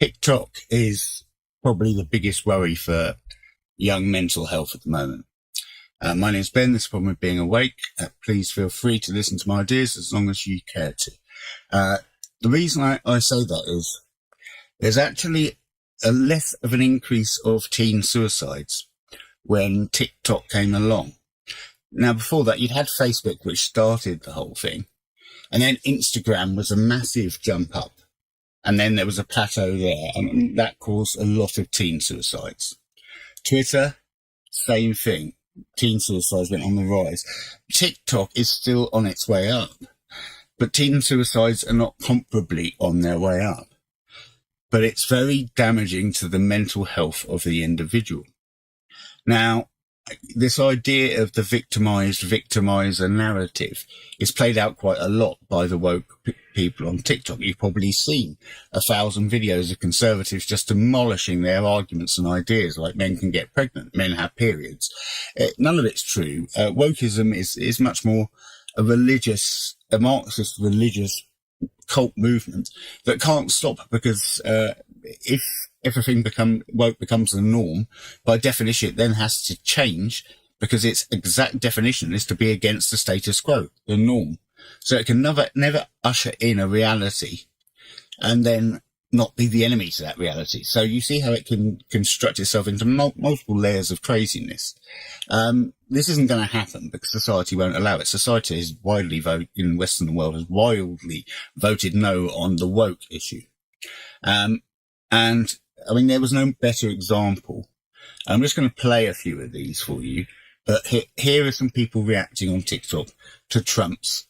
TikTok is probably the biggest worry for young mental health at the moment. My name's Ben. This is Problem with Being Awake. Please feel free to listen to my ideas as long as you care to. The reason I say that is there's actually a less of an increase of teen suicides when TikTok came along. Now, before that, you'd had Facebook, which started the whole thing. And then Instagram was a massive jump up. And then there was a plateau there, and that caused a lot of teen suicides. Twitter, same thing. Teen suicides went on the rise. TikTok is still on its way up, but teen suicides are not comparably on their way up. But it's very damaging to the mental health of the individual. Now, this idea of the victimizer narrative is played out quite a lot by the woke people on TikTok. You've probably seen 1,000 videos of conservatives just demolishing their arguments and ideas, like men can get pregnant, men have periods. None of it's true. Wokeism is much more a Marxist religious cult movement that can't stop, because if everything woke becomes the norm, by definition, it then has to change, because its exact definition is to be against the status quo, the norm. So it can never usher in a reality and then not be the enemy to that reality. So you see how it can construct itself into multiple layers of craziness. This isn't going to happen because society won't allow it. Society is widely voted in the Western world, has wildly voted no on the woke issue. And I mean, there was no better example. I'm just going to play a few of these for you. But here are some people reacting on TikTok to Trump's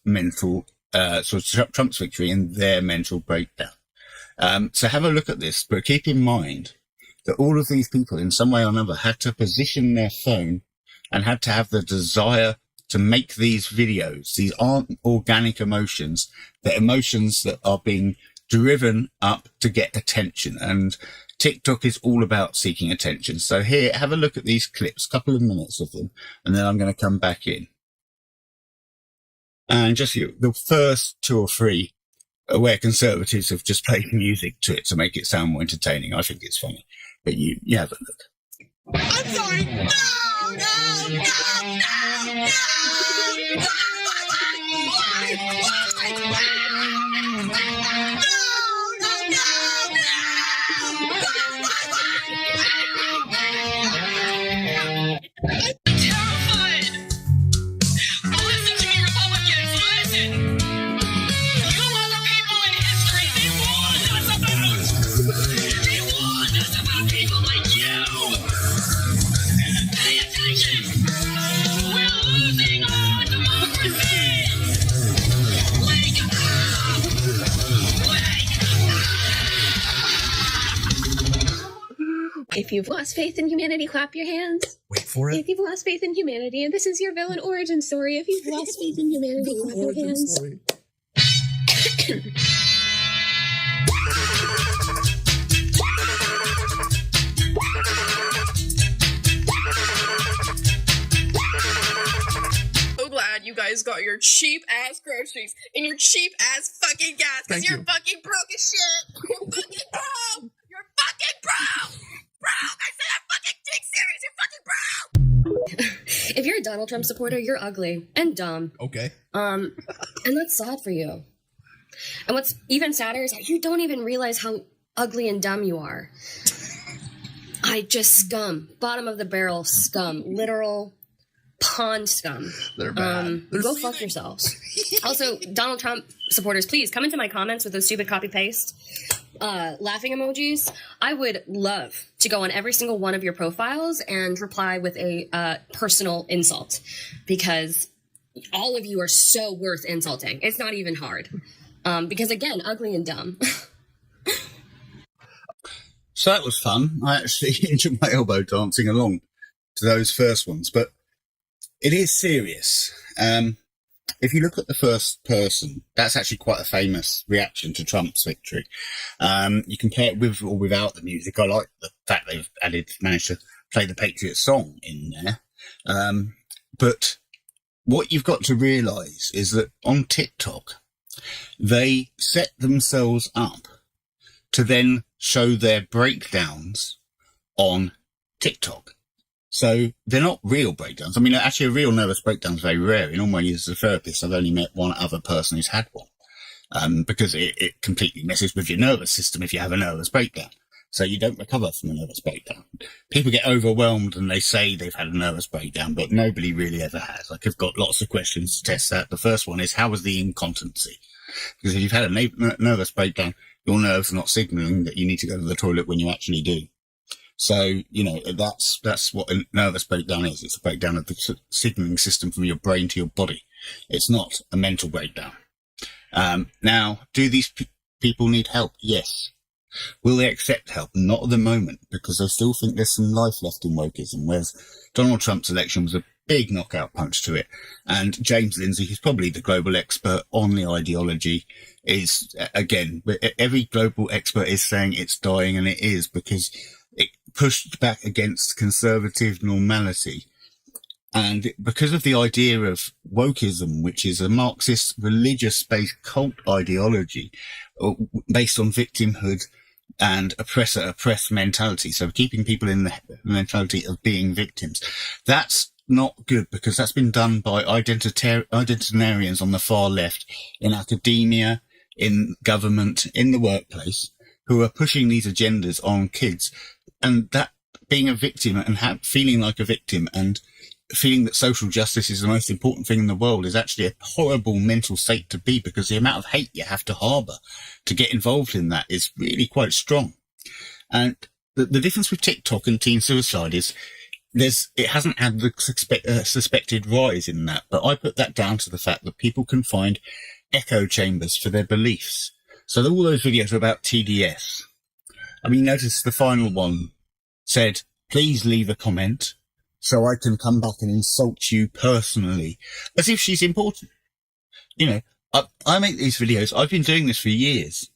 Trump's victory and their mental breakdown. So have a look at this, but keep in mind that all of these people in some way or another had to position their phone and had to have the desire to make these videos. These aren't organic emotions. They're emotions that are being driven up to get attention. And TikTok is all about seeking attention. So here, have a look at these clips, a couple of minutes of them, and then I'm going to come back in. And just the first 2 or 3 are where conservatives have just played music to it to make it sound more entertaining. I think it's funny, but you have a look. I'm sorry. No, no, no, no, no. If you've lost faith in humanity, clap your hands. Wait for it. If you've lost faith in humanity, and this is your villain origin story, if you've lost faith in humanity, clap your hands. So glad you guys got your cheap ass groceries and your cheap ass fucking gas, because you're fucking broke as shit. You're fucking broke. You're fucking broke. Bro, I said I'm fucking dick serious. You're fucking broke. If you're a Donald Trump supporter, you're ugly and dumb. Okay. And that's sad for you. And what's even sadder is that you don't even realize how ugly and dumb you are. Just scum. Bottom of the barrel scum. Literal pond scum. They're bad. Go fuck yourselves. Also, Donald Trump supporters, please come into my comments with those stupid copy-paste laughing emojis. I would love to go on every single one of your profiles and reply with a personal insult, because all of you are so worth insulting. It's not even hard. Because again, ugly and dumb. So that was fun. I actually enjoyed my elbow dancing along to those first ones, but it is serious. If you look at the first person, that's actually quite a famous reaction to Trump's victory. You compare it with or without the music. I like the fact they've managed to play the Patriot song in there. But what you've got to realise is that on TikTok, they set themselves up to then show their breakdowns on TikTok. So they're not real breakdowns. I mean, actually, a real nervous breakdown is very rare. In all my years as a therapist, I've only met one other person who's had one, because it completely messes with your nervous system if you have a nervous breakdown. So you don't recover from a nervous breakdown. People get overwhelmed and they say they've had a nervous breakdown, but nobody really ever has. Like, I've got lots of questions to test that. The first one is, how was the incontinency? Because if you've had a nervous breakdown, your nerves are not signaling that you need to go to the toilet when you actually do. So, that's what a nervous breakdown is. It's a breakdown of the signaling system from your brain to your body. It's not a mental breakdown. Now, do these people need help? Yes. Will they accept help? Not at the moment, because I still think there's some life left in wokeism, whereas Donald Trump's election was a big knockout punch to it. And James Lindsay, who's probably the global expert on the ideology, is, again, every global expert is saying it's dying, and it is, because it pushed back against conservative normality. And because of the idea of wokeism, which is a Marxist religious-based cult ideology based on victimhood and oppressor-oppressed mentality, so keeping people in the mentality of being victims, that's not good, because that's been done by identitarians on the far left, in academia, in government, in the workplace, who are pushing these agendas on kids. And that being a victim and feeling like a victim and feeling that social justice is the most important thing in the world is actually a horrible mental state to be, because the amount of hate you have to harbour to get involved in that is really quite strong. And the difference with TikTok and teen suicide is it hasn't had the suspected rise in that, but I put that down to the fact that people can find echo chambers for their beliefs. So all those videos are about TDS. I mean, notice the final one said, please leave a comment so I can come back and insult you personally, as if she's important. I make these videos. I've been doing this for years.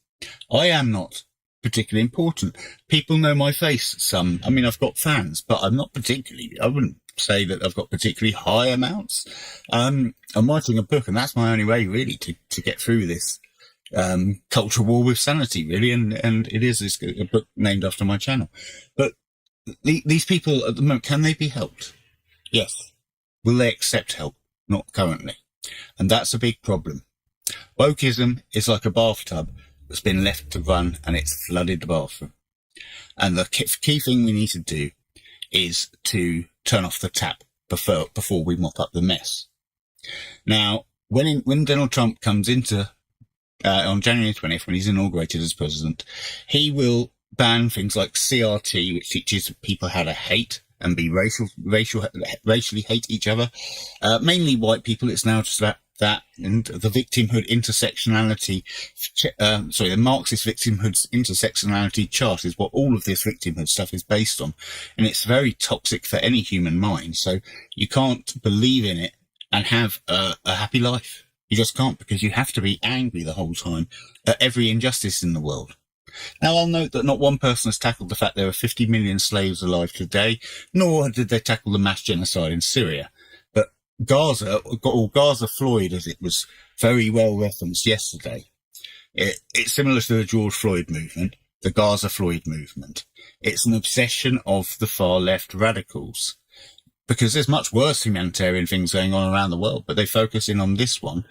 I am not particularly important. People know my face. I mean, I've got fans, but I wouldn't say that I've got particularly high amounts. I'm writing a book, and that's my only way really to get through this cultural war with sanity, really. And it is a book named after my channel. But these people at the moment, can they be helped? Yes. Will they accept help? Not currently. And that's a big problem. Wokeism is like a bathtub that's been left to run and it's flooded the bathroom. And the key thing we need to do is to turn off the tap before we mop up the mess. Now, when Donald Trump comes into, on January 20th, when he's inaugurated as president, he will ban things like CRT, which teaches people how to hate and be racially hate each other. Mainly white people. It's now just that and the victimhood intersectionality, the Marxist victimhood intersectionality chart is what all of this victimhood stuff is based on. And it's very toxic for any human mind. So you can't believe in it and have a happy life. You just can't, because you have to be angry the whole time at every injustice in the world. Now, I'll note that not one person has tackled the fact there are 50 million slaves alive today, nor did they tackle the mass genocide in Syria. But Gaza, or Gaza Floyd, as it was very well referenced yesterday, it's similar to the George Floyd movement, the Gaza Floyd movement. It's an obsession of the far left radicals, because there's much worse humanitarian things going on around the world, but they focus in on this one.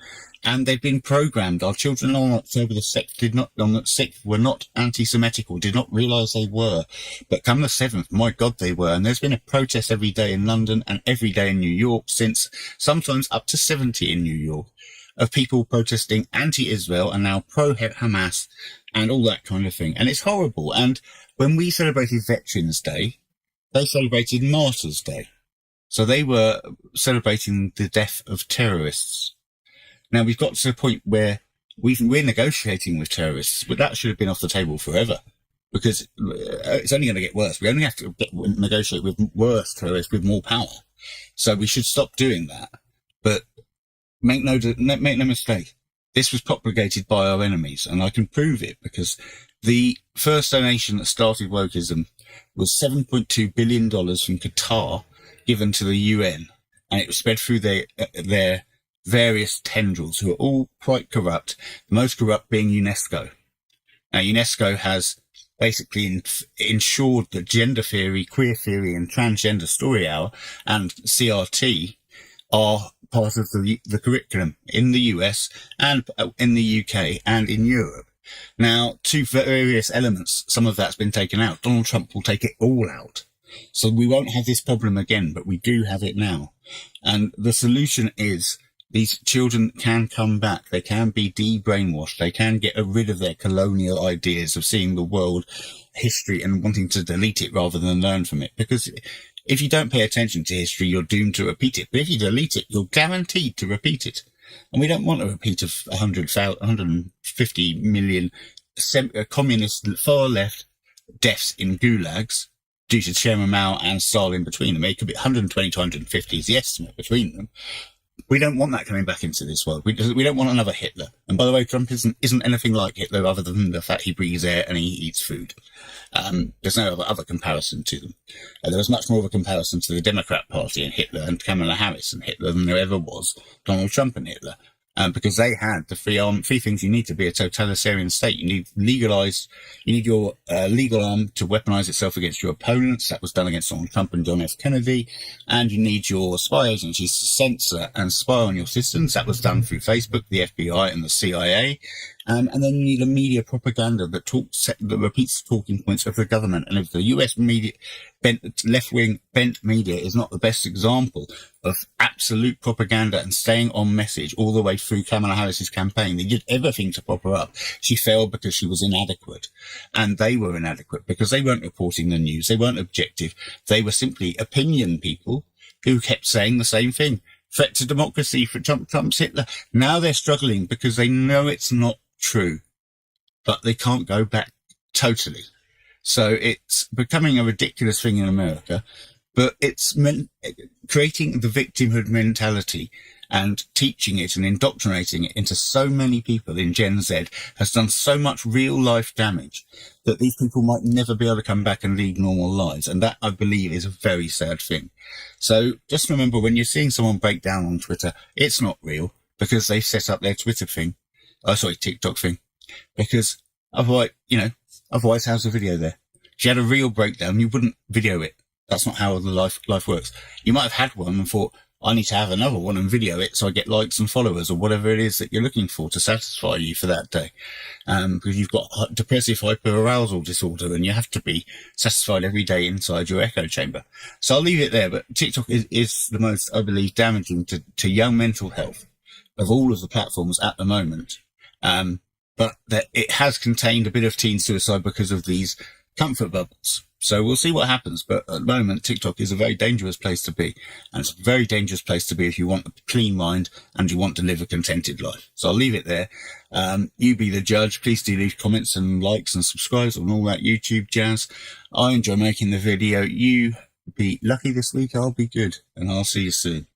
And they've been programmed. Our children on October the 6th were not anti-Semitic, or did not realise they were. But come the 7th, my God, they were. And there's been a protest every day in London and every day in New York, since sometimes up to 70 in New York, of people protesting anti-Israel and now pro-Hamas and all that kind of thing. And it's horrible. And when we celebrated Veterans Day, they celebrated Martyrs Day. So they were celebrating the death of terrorists. Now, we've got to the point where we're negotiating with terrorists, but that should have been off the table forever, because it's only going to get worse. We only have to negotiate with worse terrorists with more power. So we should stop doing that. But make no mistake, this was propagated by our enemies, and I can prove it, because the first donation that started wokeism was $7.2 billion from Qatar given to the UN, and it was spread through their various tendrils who are all quite corrupt, the most corrupt being UNESCO. Now, UNESCO has basically ensured that gender theory, queer theory, and transgender story hour and CRT are part of the curriculum in the US and in the UK and in Europe. Now, to various elements, some of that's been taken out. Donald Trump will take it all out. So we won't have this problem again, but we do have it now. And the solution is these children can come back. They can be de-brainwashed. They can get rid of their colonial ideas of seeing the world, history, and wanting to delete it rather than learn from it. Because if you don't pay attention to history, you're doomed to repeat it. But if you delete it, you're guaranteed to repeat it. And we don't want a repeat of 150 million communist far left deaths in gulags due to Chairman Mao and Stalin between them. It could be 120 to 150 is the estimate between them. We don't want that coming back into this world. We don't want another Hitler. And by the way, Trump isn't anything like Hitler other than the fact he breathes air and he eats food. There's no other comparison to them. There was much more of a comparison to the Democrat Party and Hitler and Kamala Harris and Hitler than there ever was Donald Trump and Hitler. Because they had the three things you need to be a totalitarian state. You need your legal arm to weaponize itself against your opponents. That was done against Donald Trump and John F. Kennedy. And you need your spy agencies to censor and spy on your systems. That was done through Facebook, the FBI, and the CIA. And then you need a media propaganda that repeats the talking points of the government. And if the US media, left-wing bent media is not the best example of absolute propaganda and staying on message all the way through Kamala Harris's campaign, they did everything to prop her up. She failed because she was inadequate. And they were inadequate because they weren't reporting the news. They weren't objective. They were simply opinion people who kept saying the same thing. Threat to democracy for Trump's Hitler. Now they're struggling because they know it's not true, but they can't go back totally. So it's becoming a ridiculous thing in America, but it's creating the victimhood mentality and teaching it and indoctrinating it into so many people in Gen Z has done so much real life damage that these people might never be able to come back and lead normal lives. And that, I believe, is a very sad thing. So just remember, when you're seeing someone break down on Twitter, it's not real because they've set up their TikTok thing. Because otherwise, how's the video there? If you had a real breakdown, you wouldn't video it. That's not how the life works. You might have had one and thought, I need to have another one and video it so I get likes and followers or whatever it is that you're looking for to satisfy you for that day. Because you've got depressive hyperarousal disorder and you have to be satisfied every day inside your echo chamber. So I'll leave it there, but TikTok is the most, I believe, damaging to young mental health of all of the platforms at the moment. But that it has contained a bit of teen suicide because of these comfort bubbles. So we'll see what happens. But at the moment, TikTok is a very dangerous place to be. And it's a very dangerous place to be if you want a clean mind and you want to live a contented life. So I'll leave it there. You be the judge. Please do leave comments and likes and subscribes and all that YouTube jazz. I enjoy making the video. You be lucky this week. I'll be good. And I'll see you soon.